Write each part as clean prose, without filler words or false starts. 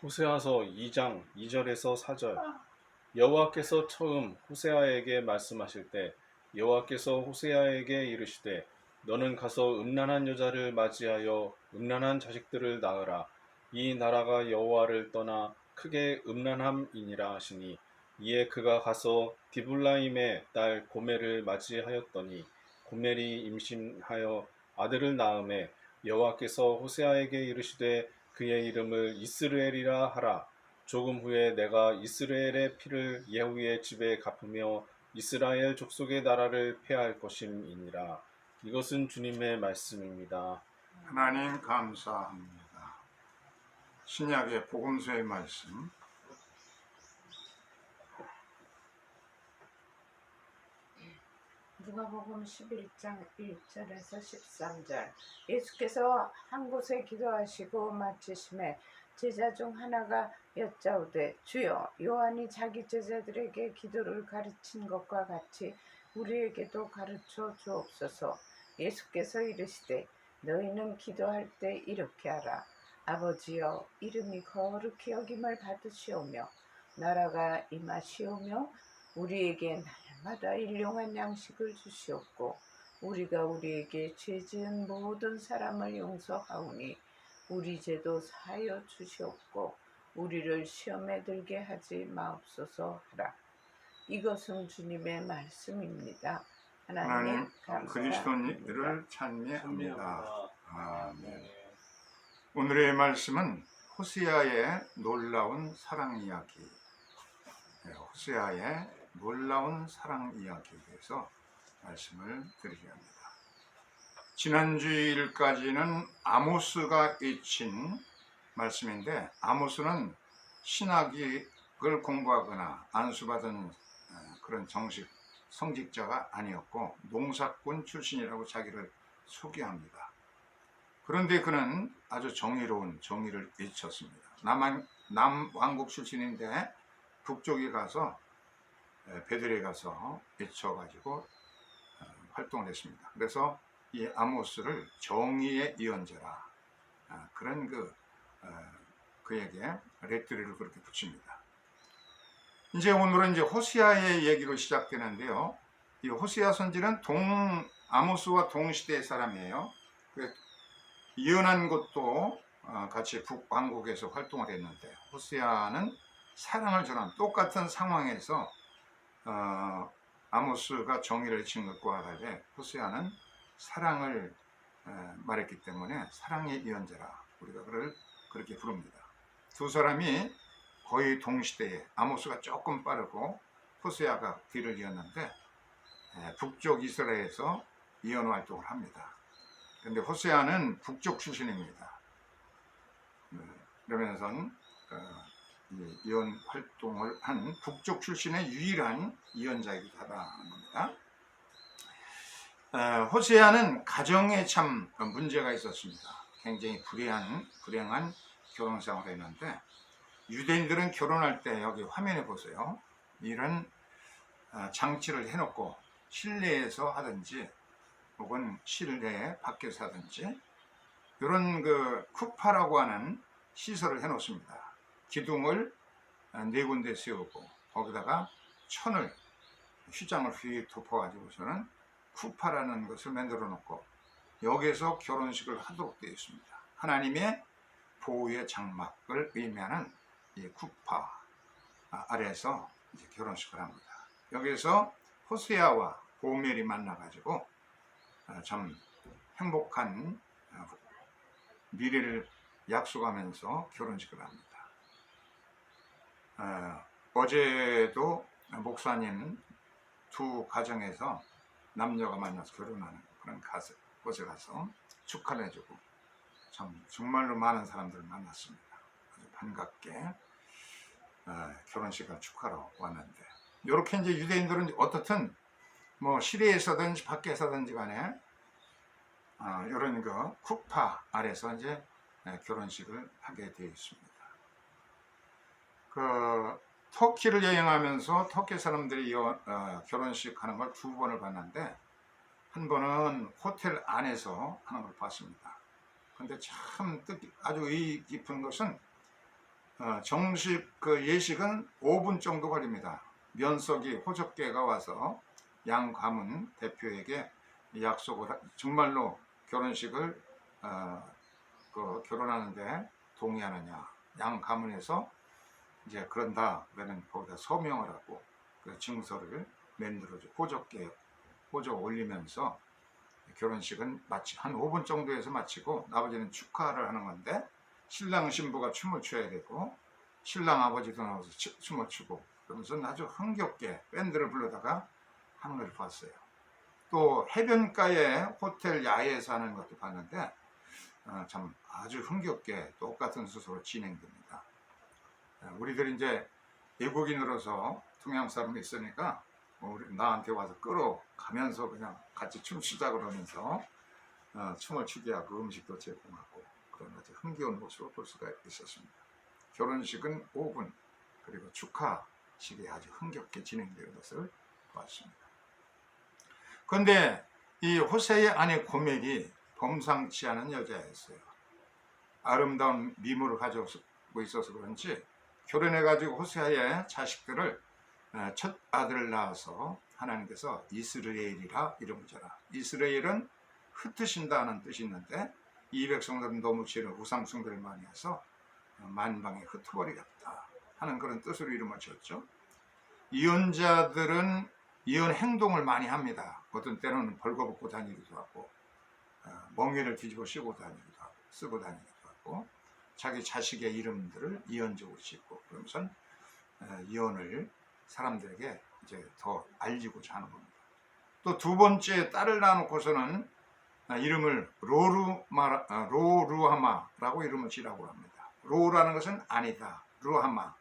호세아서 2장 2절에서 4절. 여호와께서 처음 호세아에게 말씀하실 때 여호와께서 호세아에게 이르시되 너는 가서 음란한 여자를 맞이하여 음란한 자식들을 낳으라. 이 나라가 여호와를 떠나 크게 음란함이니라 하시니, 이에 그가 가서 디블라임의 딸 고멜을 맞이하였더니 고멜이 임신하여 아들을 낳음에 여호와께서 호세아에게 이르시되 그의 이름을 이스르엘이라 하라. 조금 후에 내가 이스라엘의 피를 예후의 집에 갚으며 이스라엘 족속의 나라를 폐할 것임이니라. 이것은 주님의 말씀입니다. 하나님 감사합니다. 신약의 복음서의 말씀 누가복음 11장 1절에서 13절. 예수께서 한 곳에 기도하시고 마치심에 제자 중 하나가 여짜오되 주여, 요한이 자기 제자들에게 기도를 가르친 것과 같이 우리에게도 가르쳐 주옵소서. 예수께서 이르시되 너희는 기도할 때 이렇게 하라. 아버지여, 이름이 거룩히 여김을 받으시오며 나라가 임하시오며 우리에게 날마다 일용할 양식을 주시옵고 우리가 우리에게 죄 지은 모든 사람을 용서하오니 우리 죄도 사하여 주시옵고 우리를 시험에 들게 하지 마옵소서 하라. 이것은 주님의 말씀입니다. 하나님 그리스도를 찬미합니다. 아멘. 오늘의 말씀은 호세아의 놀라운 사랑 이야기, 호세아의 놀라운 사랑 이야기에 대해서 말씀을 드리려 합니다. 지난주일까지는 아모스가 외친 말씀인데, 아모스는 신학을 공부하거나 안수받은 그런 정식 성직자가 아니었고 농사꾼 출신이라고 자기를 소개합니다. 그런데 그는 아주 정의로운 정의를 외쳤습니다. 남왕국 출신인데 북쪽에 가서 베들에 가서 외쳐가지고 활동을 했습니다. 그래서 이 아모스를 정의의 예언자라, 그런 그에게 레트리를 그렇게 붙입니다. 이제 오늘은 호세아의 얘기로 시작되는데요. 이 호세아 선지는 아모스와 동시대의 사람이에요. 예언한 것도 같이 북왕국에서 활동을 했는데, 호세아는 사랑을 전한 똑같은 상황에서 아모스가 정의를 친 것과 달리 호세아는 사랑을 말했기 때문에 사랑의 예언자라 우리가 그를 그렇게 부릅니다. 두 사람이 거의 동시대에, 아모스가 조금 빠르고 호세아가 뒤를 이었는데 북쪽 이스라엘에서 예언 활동을 합니다. 그런데 호세아는 북쪽 출신입니다. 그러면서 예언 활동을 한 북쪽 출신의 유일한 예언자이기도 하다는 겁니다. 호세아는 가정에 참 문제가 있었습니다. 굉장히 불행한 결혼 생활을 했는데, 유대인들은 결혼할 때 여기 화면에 보세요. 이런 장치를 해놓고 실내에서 하든지 혹은 실내 밖에서 하든지 이런 쿠파라고 하는 시설을 해놓습니다. 기둥을 4군데 세우고 거기다가 휘장을 휙 덮어가지고서는 쿠파라는 것을 만들어 놓고 여기서 결혼식을 하도록 되어 있습니다. 하나님의 보호의 장막을 의미하는 이 쿠파 아래에서 이제 결혼식을 합니다. 여기서 호세아와 고멜이 만나가지고 참 행복한 미래를 약속하면서 결혼식을 합니다. 어제도 목사님 두 가정에서 남녀가 만나서 결혼하는 그런 곳에 가서 축하를 해주고 정말로 많은 사람들을 만났습니다. 아주 반갑게 결혼식을 축하러 왔는데, 이렇게 이제 유대인들은 어떻든 실내에서든지 밖에서든지 간에 이런 쿠파 아래서 이제 결혼식을 하게 되어 있습니다. 터키를 여행하면서 터키 사람들이 결혼식 하는 걸 2번을 봤는데, 한 번은 호텔 안에서 하는 걸 봤습니다. 근데 참 아주 의의 깊은 것은 정식 그 예식은 5분 정도 걸립니다. 면석이 호적계가 와서 양 가문 대표에게 약속을 정말로 결혼식을 결혼하는데 동의하느냐. 양 가문에서 이제 그런다 그러면 거기다 서명을 하고 그 증서를 만들어줘 호적 올리면서 결혼식은 한 5분 정도에서 마치고 나머지는 축하를 하는 건데 신랑 신부가 춤을 춰야 되고 신랑 아버지도 나와서 춤을 추고 그러면서 아주 흥겹게 밴드를 불러다가 하는 걸 봤어요. 또 해변가에 호텔 야외에서 하는 것도 봤는데 참 아주 흥겹게 똑같은 수소로 진행됩니다. 우리들이 이제 외국인으로서 동양 사람이 있으니까 나한테 와서 끌어가면서 그냥 같이 춤추자 그러면서 춤을 추게 하고 음식도 제공하고 그런 아주 흥겨운 모습을 볼 수가 있었습니다. 결혼식은 5분 그리고 축하식이 아주 흥겹게 진행되는 것을 봤습니다. 그런데 이 호세의 아내 고멜이 범상치 않은 여자였어요. 아름다운 미모를 가지고 있어서 그런지 결혼해가지고 호세아의 자식들을 첫 아들을 낳아서 하나님께서 이스라엘이라 이름을 줘라. 이스라엘은 흩으신다는 뜻이 있는데 이 백성들은 너무 죄를 우상숭배를 많이 해서 만방에 흩어버리겠다 하는 그런 뜻으로 이름을 지었죠. 이혼자들은 이혼 행동을 많이 합니다. 어떤 때는 벌거벗고 다니기도 하고 멍에를 뒤집어 쓰고 다니기도 하고 자기 자식의 이름들을 이혼적으로 짓고 그러면서 이혼을 사람들에게 이제 더 알리고자 하는 겁니다. 또 두 번째 딸을 낳아놓고서는 이름을 로루하마라고 이름을 지라고 합니다. 로라는 것은 아니다. 루하마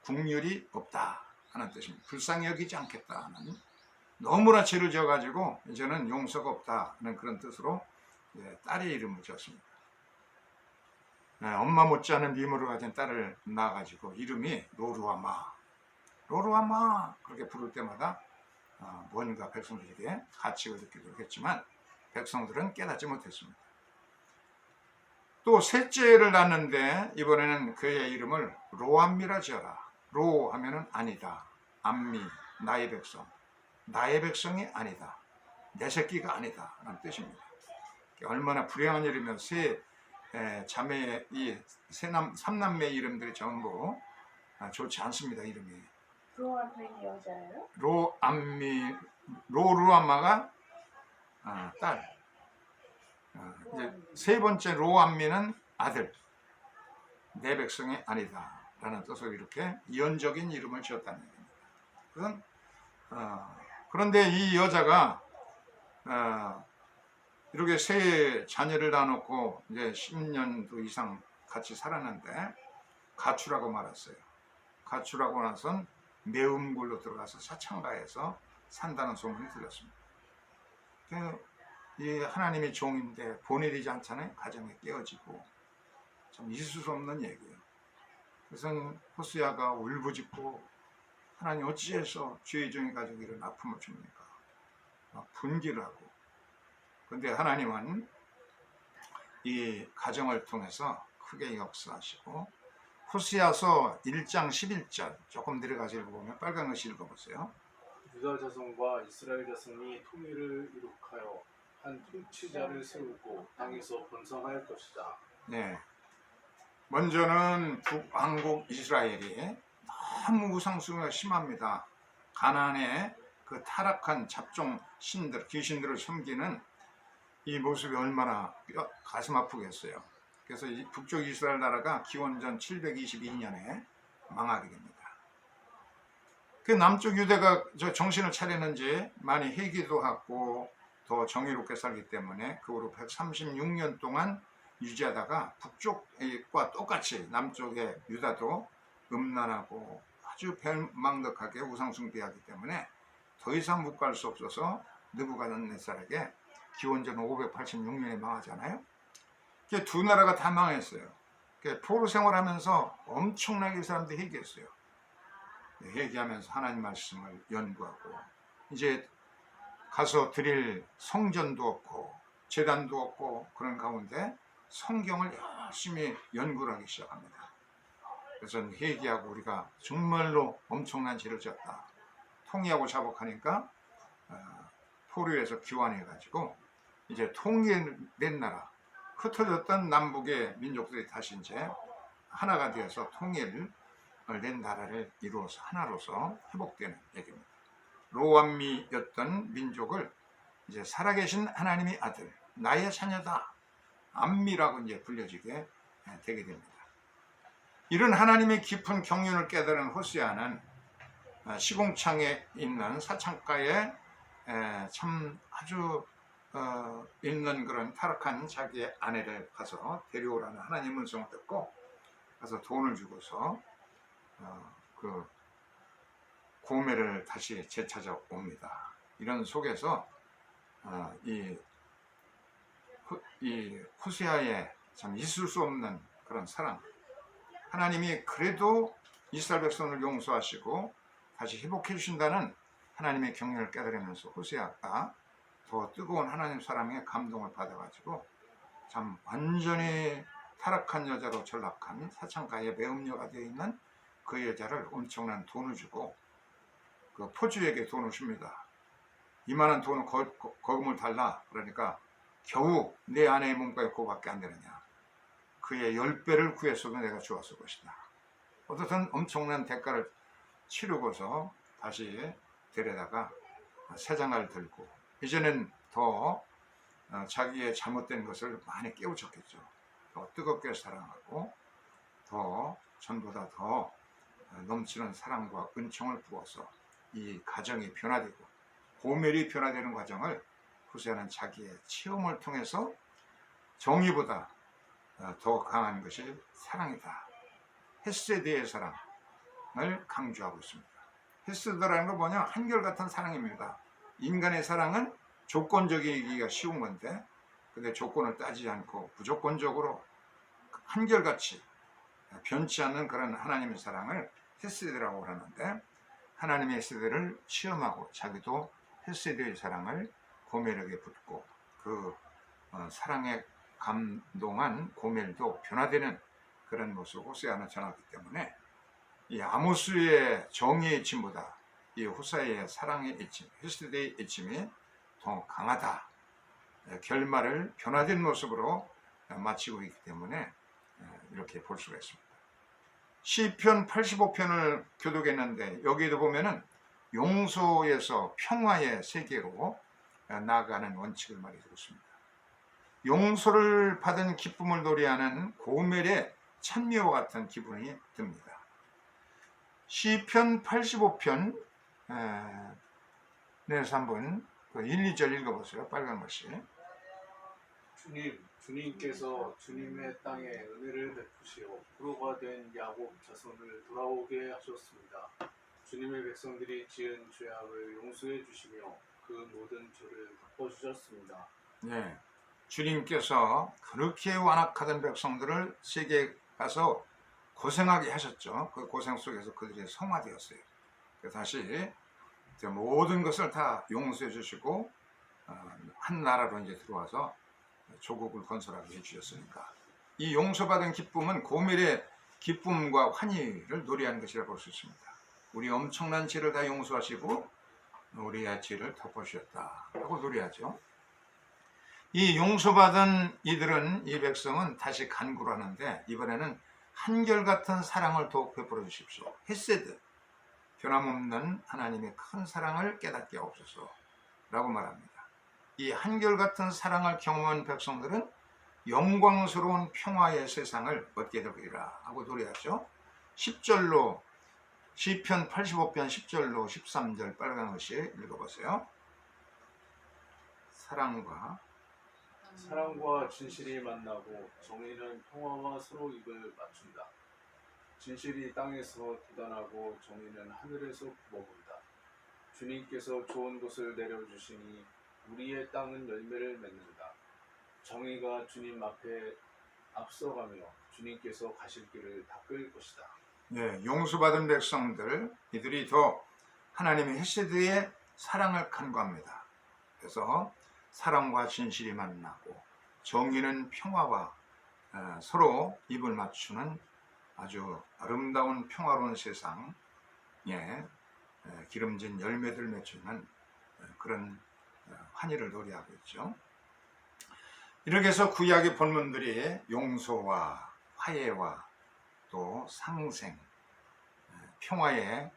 국률이 없다 하는 뜻입니다. 불쌍히 여기지 않겠다 하는 너무나 죄를 지어가지고 이제는 용서가 없다 하는 그런 뜻으로 딸의 이름을 지었습니다. 엄마 못지않은 미모를 가진 딸을 낳아가지고 이름이 로루하마 그렇게 부를 때마다 뭔가 백성들에게 가치를 느끼기도 했지만 백성들은 깨닫지 못했습니다. 또 셋째를 낳았는데 이번에는 그의 이름을 로암미라 지어라. 로 하면은 아니다. 암미 나의 백성이 아니다. 내 새끼가 아니다 라는 뜻입니다. 얼마나 불행한 일이면 세 자매의 이 삼남매 이름들이 전부 좋지 않습니다. 이름이 로암미 여자예요? 로루암마가 딸. 이제 세 번째 로암미는 아들. 내 백성이 아니다 라는 뜻으로 이렇게 이언적인 이름을 지었다는 얘기입니다. 그런데 이 여자가 이렇게 세 자녀를 낳아놓고 이제 10년도 이상 같이 살았는데 가출하고 말았어요. 가출하고 나선 매음굴로 들어가서 사창가에서 산다는 소문이 들렸습니다. 이 하나님의 종인데 보내리지 않잖아요. 가정이 깨어지고 참 있을 수 없는 얘기예요. 그래서 호세아가 울부짖고 하나님 어찌해서 주의 종이 가지고 이런 아픔을 줍니까? 막 분기를 하고. 그런데 하나님은 이 가정을 통해서 크게 역사하시고 호세아서 1장 11절 조금 내려가서 읽어보면 빨간 것이 읽어보세요. 유다 자손과 이스라엘 자손이 통일을 이룩하여 한 통치자를 세우고 땅에서 번성할 것이다. 네. 먼저는 북왕국 이스라엘이 너무 우상숭배가 심합니다. 가나안의 그 타락한 잡종 신들, 귀신들을 섬기는 이 모습이 얼마나 가슴 아프겠어요. 그래서 이 북쪽 이스라엘 나라가 기원전 722년에 망하게 됩니다. 그 남쪽 유대가 정신을 차리는지 많이 회개도 하고 더 정의롭게 살기 때문에 그 후로 136년 동안 유지하다가 북쪽과 똑같이 남쪽의 유다도 음란하고 아주 배망덕하게 우상숭배하기 때문에 더 이상 묵과할 수 없어서 느부갓네살에게 기원전 586년에 망하잖아요. 두 나라가 다 망했어요. 포로 생활하면서 엄청나게 사람들이 회개했어요. 회개하면서 하나님 말씀을 연구하고 이제 가서 드릴 성전도 없고 제단도 없고 그런 가운데 성경을 열심히 연구를 하기 시작합니다. 그래서 회개하고 우리가 정말로 엄청난 죄를 졌다. 통일하고 자복하니까 포로에서 귀환해가지고 이제 통일된 나라, 흩어졌던 남북의 민족들이 다시 이제 하나가 되어서 통일을 낸 나라를 이루어서 하나로서 회복되는 얘기입니다. 로암미였던 민족을 이제 살아계신 하나님의 아들, 나의 자녀다, 암미라고 이제 불려지게 되게 됩니다. 이런 하나님의 깊은 경륜을 깨달은 호세아는 시궁창에 있는 사창가에 참 아주 있는 그런 타락한 자기의 아내를 가서 데려오라는 하나님의 음성을 듣고 가서 돈을 주고서 그 고멜을 다시 되찾아옵니다. 이런 속에서 이 호세아의 참 있을 수 없는 그런 사랑, 하나님이 그래도 이스라엘 백성을 용서하시고 다시 회복해 주신다는 하나님의 경륜을 깨달으면서 호세아가 더 뜨거운 하나님 사랑에 감동을 받아가지고 참 완전히 타락한 여자로 전락한 사창가의 매음녀가 되어 있는 그 여자를 엄청난 돈을 주고 그 포주에게 돈을 줍니다. 이만한 돈을 거금을 달라. 그러니까 겨우 내 아내의 몸값이 그거밖에 안 되느냐. 그의 10배를 구했어도 내가 주었을 것이다. 어떻든 엄청난 대가를 치르고서 다시 데려다가 새장을 들고 이제는 더 자기의 잘못된 것을 많이 깨우쳤겠죠. 더 뜨겁게 사랑하고 더 전보다 더 넘치는 사랑과 은총을 부어서 이 가정이 변화되고 고멜이 변화되는 과정을 호세아는 자기의 체험을 통해서 정의보다 더 강한 것이 사랑이다. 헤세드의 사랑을 강조하고 있습니다. 헤세드라는 건 뭐냐? 한결같은 사랑입니다. 인간의 사랑은 조건적이기가 쉬운 건데 근데 조건을 따지지 않고 무조건적으로 한결같이 변치 않는 그런 하나님의 사랑을 헤세드라고 하는데 하나님의 헤세드를 체험하고 자기도 헤세드의 사랑을 고멜에게 붙고 그 사랑에 감동한 고멜도 변화되는 그런 모습을 호세아는 전하기 때문에 이 아모스의 정의의 애침보다 이 호세아의 사랑의 애침, 헤세드의 애침이 더 강하다. 결말을 변화된 모습으로 마치고 있기 때문에 이렇게 볼 수가 있습니다. 시편 85편을 교독했는데 여기에도 보면은 용서에서 평화의 세계로 나아가는 원칙을 말해주고 있습니다. 용서를 받은 기쁨을 노래하는 고멜의 찬미와 같은 기분이 듭니다. 시편 85편 내서 한번 1, 2절 읽어보세요. 빨간 것이. 주님께서 주님의 땅에 은혜를 베푸시어 불호가 된 야곱 자손을 돌아오게 하셨습니다. 주님의 백성들이 지은 죄악을 용서해 주시며 그 모든 죄를 덮어주셨습니다. 네, 주님께서 그렇게 완악하던 백성들을 세계에 가서 고생하게 하셨죠. 그 고생 속에서 그들이 성화되었어요. 다시 모든 것을 다 용서해 주시고 한 나라로 이제 들어와서 조국을 건설하게 해주셨으니까 이 용서받은 기쁨은 고멜의 기쁨과 환희를 노래하는 것이라고 볼 수 있습니다. 우리 엄청난 죄를 다 용서하시고 우리의 죄를 덮어주셨다 라고 노래하죠. 이 용서받은 이들은, 이 백성은 다시 간구를 하는데 이번에는 한결같은 사랑을 더욱 베풀어 주십시오. 헤세드, 변함없는 하나님의 큰 사랑을 깨닫게 하옵소서 라고 말합니다. 이 한결같은 사랑을 경험한 백성들은 영광스러운 평화의 세상을 얻게 되리라 하고 노래하죠. 10절로 시편 85편 10절로 13절 빨간 것이 읽어보세요. 사랑과 진실이 만나고 정의는 평화와 서로 입을 맞춘다. 진실이 땅에서 돋아나고 정의는 하늘에서 굽어본다. 주님께서 좋은 것을 내려주시니 우리의 땅은 열매를 맺는다. 정의가 주님 앞에 앞서가며 주님께서 가실 길을 닦을 것이다. 네, 용서받은 백성들, 이들이 더 하나님의 헤세드의 사랑을 간구합니다. 그래서 사랑과 진실이 만나고 정의는 평화와 서로 입을 맞추는 아주 아름다운 평화로운 세상에 기름진 열매들 맺히는 그런 환희를 노래하고 있죠. 이렇게 해서 구약의 본문들이 용서와 화해와 또 상생, 평화의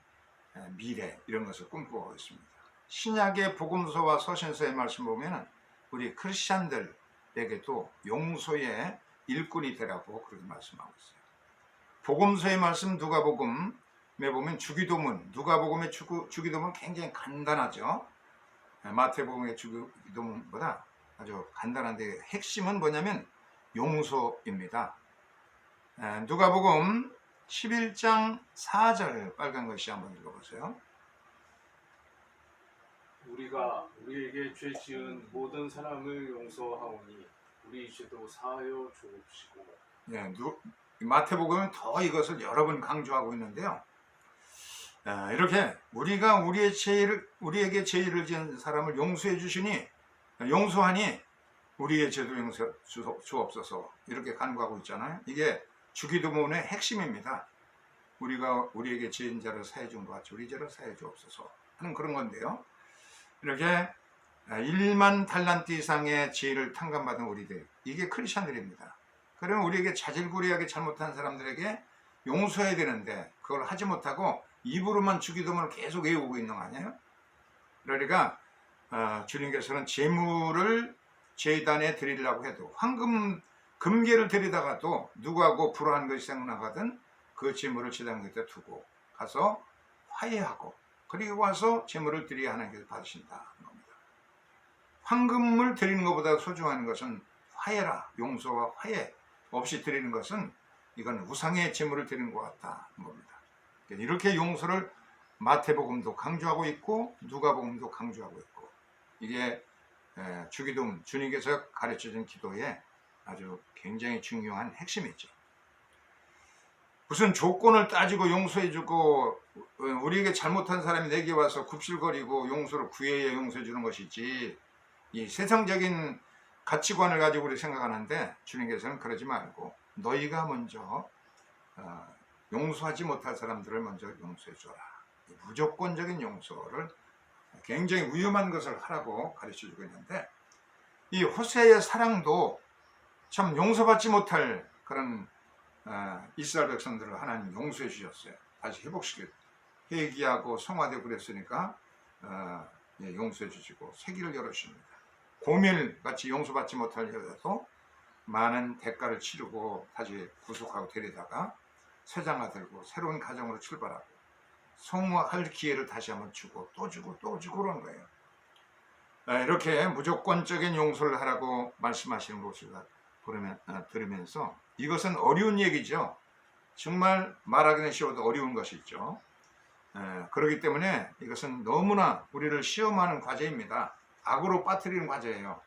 미래 이런 것을 꿈꾸고 있습니다. 신약의 복음서와 서신서의 말씀 보면 우리 크리스찬들에게도 용서의 일꾼이 되라고 그렇게 말씀하고 있어요. 복음서의 말씀 누가복음에 보면 주기도문, 누가복음의 주기도문 굉장히 간단하죠. 마태복음의 주기도문보다 아주 간단한데 핵심은 뭐냐면 용서입니다. 누가복음 11장 4절 빨간 글씨 한번 읽어보세요. 우리가 우리에게 죄 지은 모든 사람을 용서하오니 우리 죄도 사하여 주옵시고. 마태복음은 더 이것을 여러 번 강조하고 있는데요. 이렇게 우리가 우리에게 죄를 지은 사람을 용서해 주시니 용서하니 우리의 죄도 용서해 주옵소서 이렇게 간구하고 있잖아요. 이게 주기도문의 핵심입니다. 우리가 우리에게 지은 자를 사해 준 것 같이 우리 죄를 사해 주옵소서 하는 그런 건데요. 이렇게 1만 달란트 이상의 죄를 탕감받은 우리들, 이게 크리스천들입니다. 그러면 우리에게 자질구레하게 잘못한 사람들에게 용서해야 되는데 그걸 하지 못하고 입으로만 주기도문을 계속 외우고 있는 거 아니에요? 그러니까 주님께서는 제물을 제단에 드리려고 해도 금괴를 드리다가도 누구하고 불화한 것이 생각나거든 그 제물을 제단 곁에 두고 가서 화해하고 그리고 와서 제물을 드려야 하나님께서 받으신다는 겁니다. 황금을 드리는 것보다 소중한 것은 화해라. 용서와 화해 없이 드리는 것은 이건 우상의 제물을 드리는 것 같다는 겁니다. 이렇게 용서를 마태복음도 강조하고 있고 누가복음도 강조하고 있고 이게 주기도문 주님께서 가르쳐준 기도의 아주 굉장히 중요한 핵심이죠. 무슨 조건을 따지고 용서해주고 우리에게 잘못한 사람이 내게 와서 굽실거리고 용서를 구해야 용서해주는 것이지 이 세상적인 가치관을 가지고 우리 생각하는데 주님께서는 그러지 말고 너희가 먼저 용서하지 못할 사람들을 먼저 용서해줘라. 무조건적인 용서를 굉장히 위험한 것을 하라고 가르쳐주고 있는데 이 호세의 사랑도 참 용서받지 못할 그런 이스라엘 백성들을 하나님 용서해 주셨어요. 다시 회복시켜 회개하고 성화되고 그랬으니까 용서해 주시고 세기를 열어주십니다. 고멜같이 용서받지 못할 여자도 많은 대가를 치르고 다시 구속하고 데리다가 세장가 들고 새로운 가정으로 출발하고 성화할 기회를 다시 한번 주고 또 주고 또 주고 그런 거예요. 이렇게 무조건적인 용서를 하라고 말씀하시는 것을 들으면서 이것은 어려운 얘기죠. 정말 말하기는 쉬워도 어려운 것이죠. 그렇기 때문에 이것은 너무나 우리를 시험하는 과제입니다. 악으로 빠뜨리는 과제예요.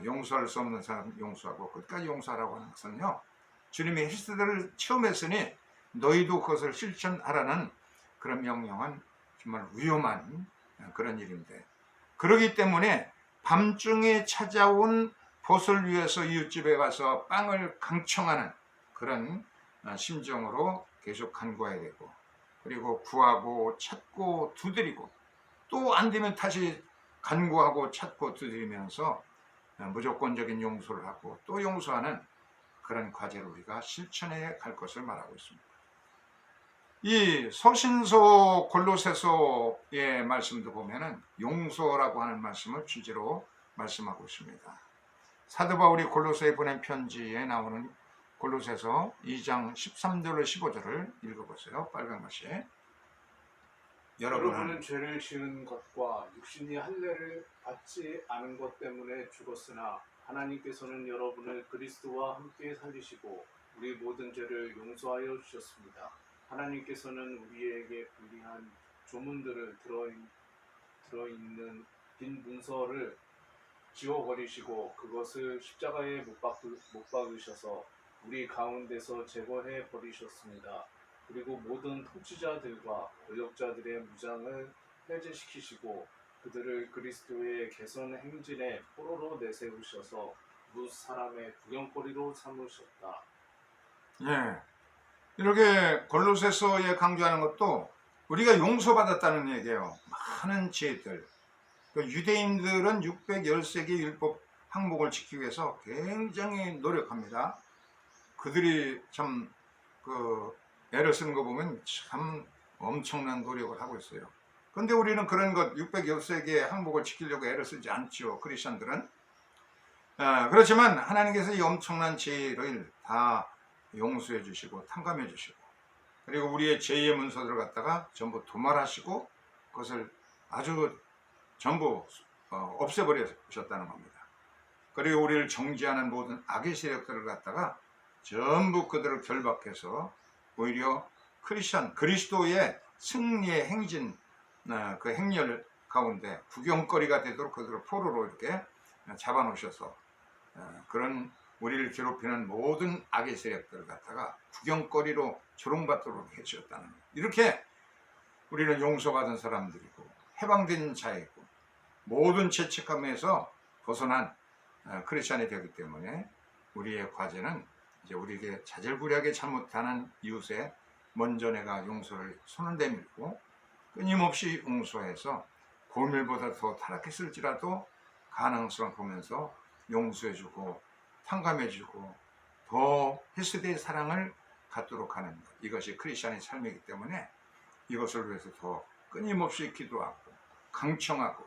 용서할 수 없는 사람 용서하고 끝까지 용서하라고 하는 것은요. 주님이 히스드를 체험했으니 너희도 그것을 실천하라는 그런 명령은 정말 위험한 그런 일인데 그렇기 때문에 밤중에 찾아온 벗을 위해서 이웃집에 가서 빵을 강청하는 그런 심정으로 계속 간구해야 되고 그리고 구하고 찾고 두드리고 또 안 되면 다시 간구하고 찾고 두드리면서 무조건적인 용서를 하고 또 용서하는 그런 과제를 우리가 실천해 갈 것을 말하고 있습니다. 이 서신서 골로새서의 말씀도 보면은 용서라고 하는 말씀을 주제로 말씀하고 있습니다. 사도 바울이 골로새에 보낸 편지에 나오는 골로새서 2장 13절로 15절을 읽어보세요. 빨간 글씨. 여러분은 죄를 지은 것과 육신이 할례를 받지 않은 것 때문에 죽었으나 하나님께서는 여러분을 그리스도와 함께 살리시고 우리 모든 죄를 용서하여 주셨습니다. 하나님께서는 우리에게 불리한 조문들을 들어있는 빈 문서를 지워버리시고 그것을 십자가에 못 박으셔서 우리 가운데서 제거해 버리셨습니다. 그리고 모든 통치자들과 권력자들의 무장을 해제시키시고 그들을 그리스도의 개선 행진의 포로로 내세우셔서 무 사람의 구경거리로 삼으셨다. 예, 이렇게 골로새서에 강조하는 것도 우리가 용서받았다는 얘기예요. 많은 죄들. 유대인들은 613개 율법 항목을 지키기 위해서 굉장히 노력합니다. 그들이 참 애를 쓰는 거 보면 참 엄청난 노력을 하고 있어요. 그런데 우리는 그런 것 613개의 항목을 지키려고 애를 쓰지 않죠. 크리스천들은. 그렇지만 하나님께서 이 엄청난 죄를 다 용서해 주시고 탕감해 주시고, 그리고 우리의 죄의 문서들을 갖다가 전부 도말하시고 그것을 아주 전부 없애버리셨다는 겁니다. 그리고 우리를 정죄하는 모든 악의 세력들을 갖다가 전부 그들을 결박해서 오히려 그리스도의 승리의 행진, 그 행렬 가운데 구경거리가 되도록 그들을 포로로 이렇게 잡아놓으셔서 그런 우리를 괴롭히는 모든 악의 세력들을 갖다가 구경거리로 조롱받도록 해주셨다는 거예요. 이렇게 우리는 용서받은 사람들이고 해방된 자이고 모든 죄책감에서 벗어난 크리스천이 되기 때문에 우리의 과제는 이제 우리에게 자질구레하게 잘못하는 이웃에 먼저 내가 용서를 손을 내밀고 끊임없이 용서해서 고밀보다 더 타락했을지라도 가능성을 보면서 용서해주고 탕감해주고 더 헬스대의 사랑을 갖도록 하는 것, 이것이 크리스천의 삶이기 때문에 이것을 위해서 더 끊임없이 기도하고 강청하고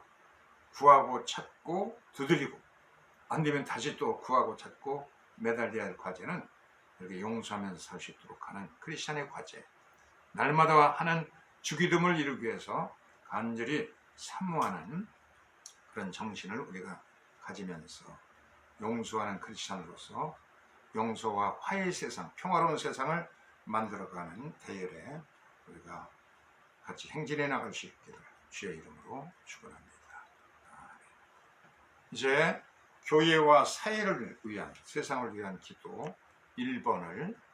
구하고 찾고 두드리고, 안 되면 다시 또 구하고 찾고 매달려야 할 과제는 이렇게 용서하면서 살 수 있도록 하는 크리스천의 과제, 날마다 하는 주기름을 이루기 위해서 간절히 사모하는 그런 정신을 우리가 가지면서 용서하는 크리스천으로서 용서와 화해의 세상, 평화로운 세상을 만들어가는 대열에 우리가 같이 행진해 나갈 수 있기를 주의 이름으로 축원합니다. 이제 교회와 사회를 위한, 세상을 위한 기도 1번을